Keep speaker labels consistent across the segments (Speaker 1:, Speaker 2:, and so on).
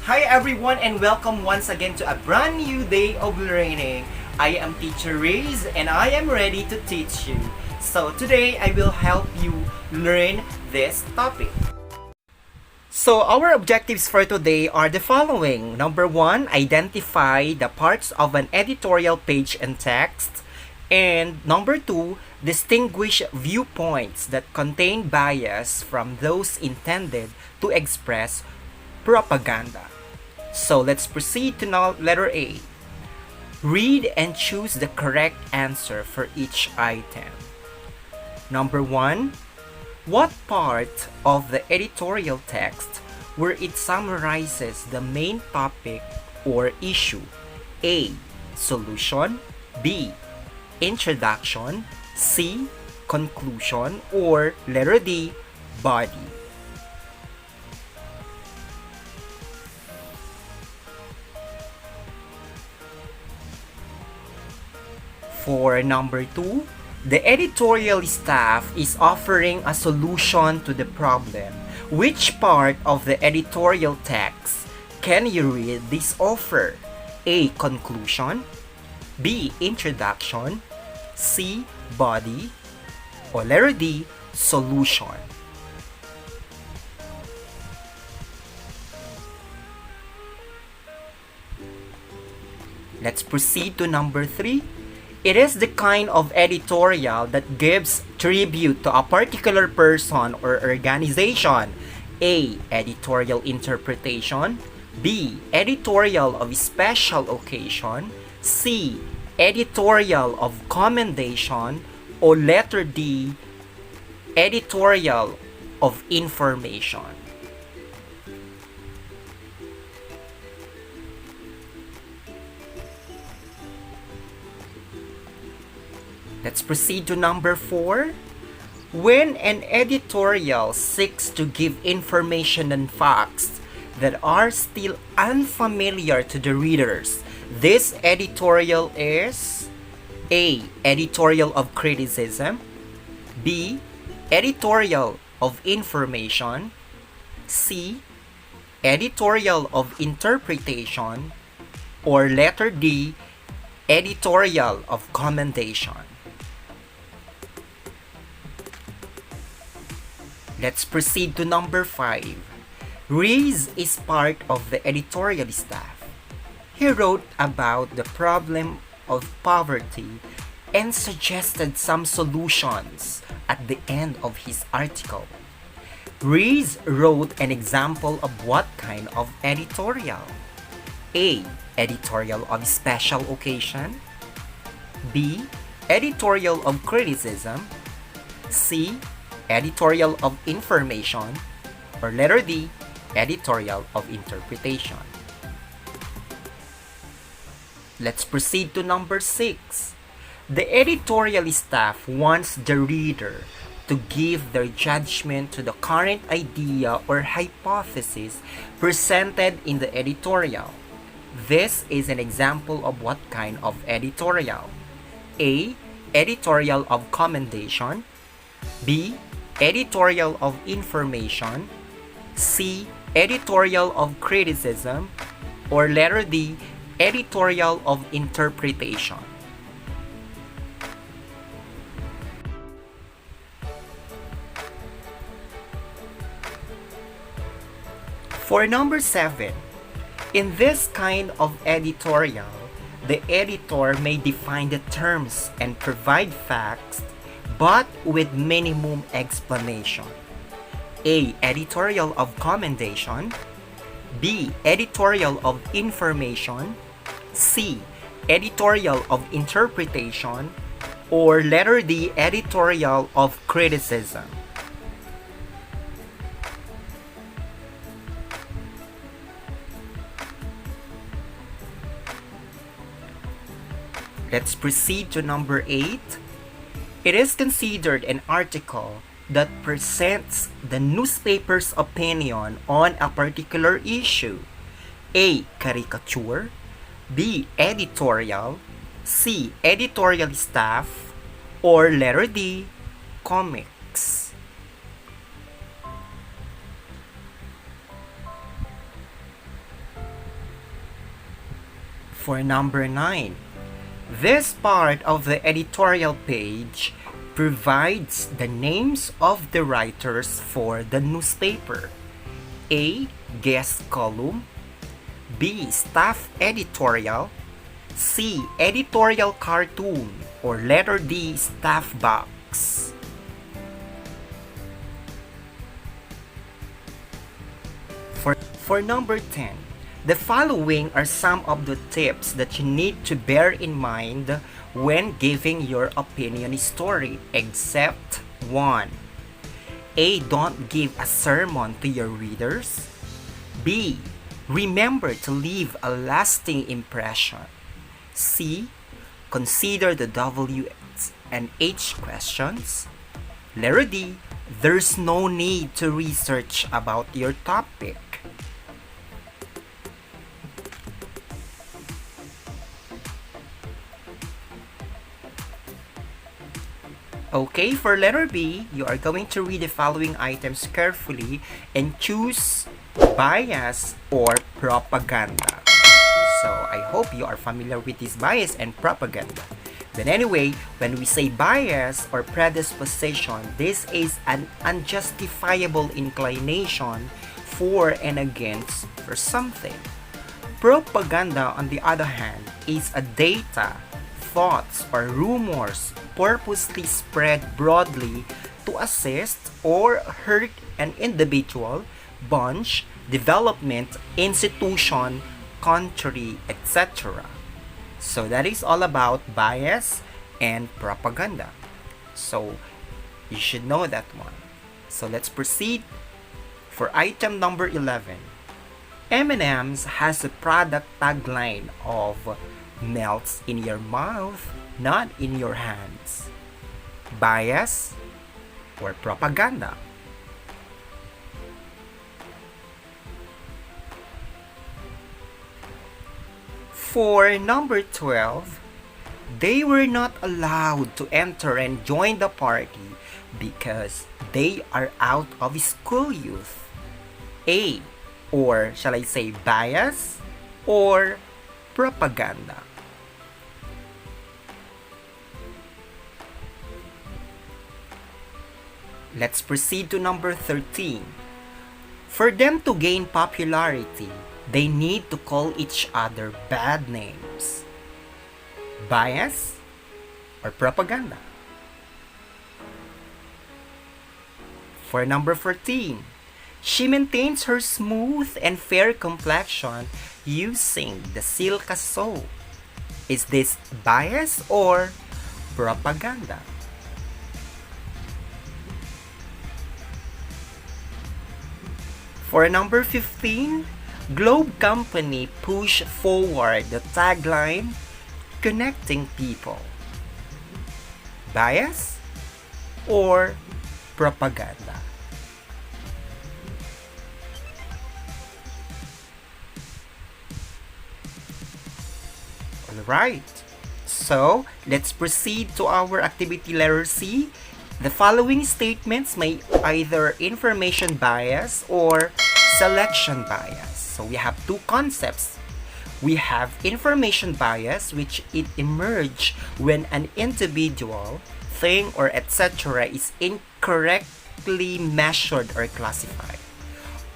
Speaker 1: Hi everyone and welcome once again to a brand new day of learning. I am Teacher Riz and I am ready to teach you. So today I will help you learn this topic. So our objectives for today are the following. Number 1, identify the parts of an editorial page and text. And number 2, distinguish viewpoints that contain bias from those intended to express propaganda. So let's proceed to now letter A. Read and choose the correct answer for each item. Number 1. What part of the editorial text where it summarizes the main topic or issue? A. Solution. B. Introduction. C. Conclusion. Or letter D. Body. For number 2, the editorial staff is offering a solution to the problem. Which part of the editorial text can you read this offer? A. Conclusion. B. Introduction. C. Body. Or letter D. Solution. Let's proceed to number 3. It is the kind of editorial that gives tribute to a particular person or organization. A. Editorial interpretation. B. Editorial of special occasion. C. Editorial of commendation. Or letter D. Editorial of information. Let's proceed to number 4. When an editorial seeks to give information and facts that are still unfamiliar to the readers, this editorial is A. Editorial of criticism. B. Editorial of information. C. Editorial of interpretation. Or letter D. Editorial of commendation. Let's proceed to number 5. Riz is part of the editorial staff. He wrote about the problem of poverty and suggested some solutions at the end of his article. Riz wrote an example of what kind of editorial? A. Editorial of special occasion. B. Editorial of criticism. C. Editorial of information. Or letter D. Editorial of interpretation. Let's proceed to number 6. The editorial staff wants the reader to give their judgment to the current idea or hypothesis presented in the editorial. This is an example of what kind of editorial? A. Editorial of commendation. B. Editorial of information. C. Editorial of criticism. Or letter D. Editorial of interpretation. For number 7, in this kind of editorial, the editor may define the terms and provide facts, but with minimum explanation. A. Editorial of commendation. B. Editorial of information. C. Editorial of interpretation. Or letter D. Editorial of criticism. Let's proceed to number 8. It is considered an article that presents the newspaper's opinion on a particular issue. A. Caricature. B. Editorial. C. Editorial staff. Or letter D. Comics. For number 9, this part of the editorial page provides the names of the writers for the newspaper. A. Guest column. B. Staff editorial. C. Editorial cartoon. Or letter D. Staff box. For number 10, the following are some of the tips that you need to bear in mind when giving your opinion story, except 1. A. Don't give a sermon to your readers. B. Remember to leave a lasting impression. C. Consider the W and H questions. Letter D. There's no need to research about your topic. Okay, for letter B, you are going to read the following items carefully and choose bias or propaganda. So, I hope you are familiar with this bias and propaganda. Then anyway, when we say bias or predisposition, this is an unjustifiable inclination for and against for something. Propaganda, on the other hand, is a data, thoughts, or rumors purposely spread broadly to assist or hurt an individual, bunch, development, institution, country, etc. So that is all about bias and propaganda. So you should know that one. So let's proceed. For item number 11, M&M's has a product tagline of melts in your mouth, not in your hands. Bias or propaganda? For number 12, they were not allowed to enter and join the party because they are out of school youth. A, or shall I say bias or propaganda? Let's proceed to number 13. For them to gain popularity, they need to call each other bad names. Bias or propaganda? For number 14, she maintains her smooth and fair complexion using the Silka soap. Is this bias or propaganda? For number 15, Globe Company push forward the tagline, connecting people. Bias or propaganda? Alright, so let's proceed to our activity letter C. The following statements may either information bias or selection bias. So we have two concepts. We have information bias, which it emerges when an individual, thing, or etc. is incorrectly measured or classified.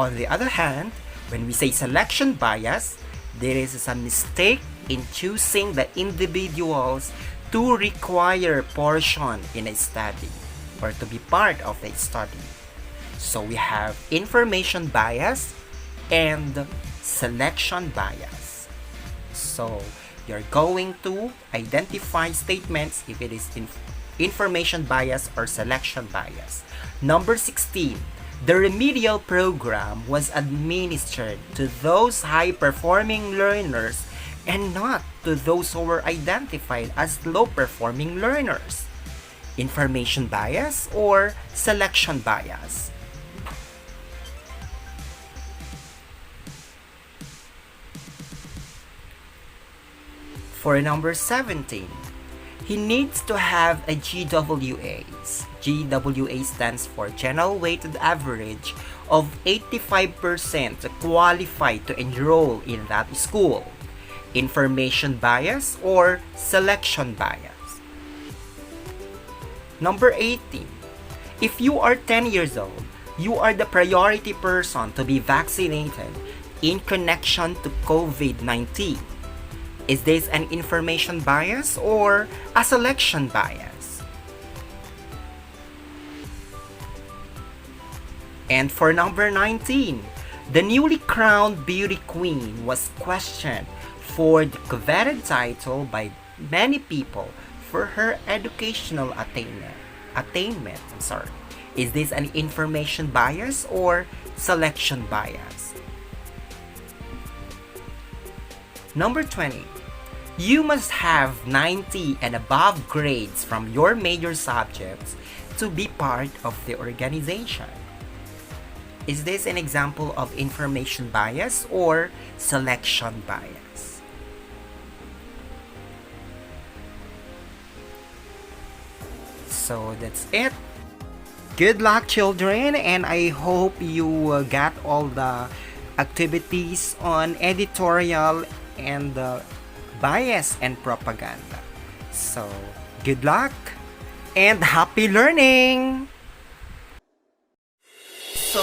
Speaker 1: On the other hand, when we say selection bias, there is a mistake in choosing the individuals to require portion in a study or to be part of a study. So we have information bias and selection bias. So you're going to identify statements if it is information bias or selection bias. Number 16, the remedial program was administered to those high-performing learners and not to those who were identified as low-performing learners. Information bias or selection bias? For number 17, he needs to have a GWAs. GWA stands for General Weighted Average of 85% to qualify to enroll in that school. Information bias or selection bias? Number 18. If you are 10 years old, you are the priority person to be vaccinated in connection to COVID-19. Is this an information bias or a selection bias? And for number 19, the newly crowned beauty queen was questioned for the coveted title by many people for her educational attainment. Is this an information bias or selection bias? Number 20. You must have 90 and above grades from your major subjects to be part of the organization. Is this an example of information bias or selection bias? So that's it. Good luck, children, and I hope you got all the activities on editorial and bias and propaganda. So, good luck and happy learning! So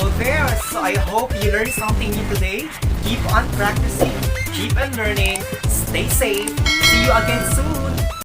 Speaker 1: I hope you learned something new today. Keep on practicing, keep on learning, stay safe. See you again soon.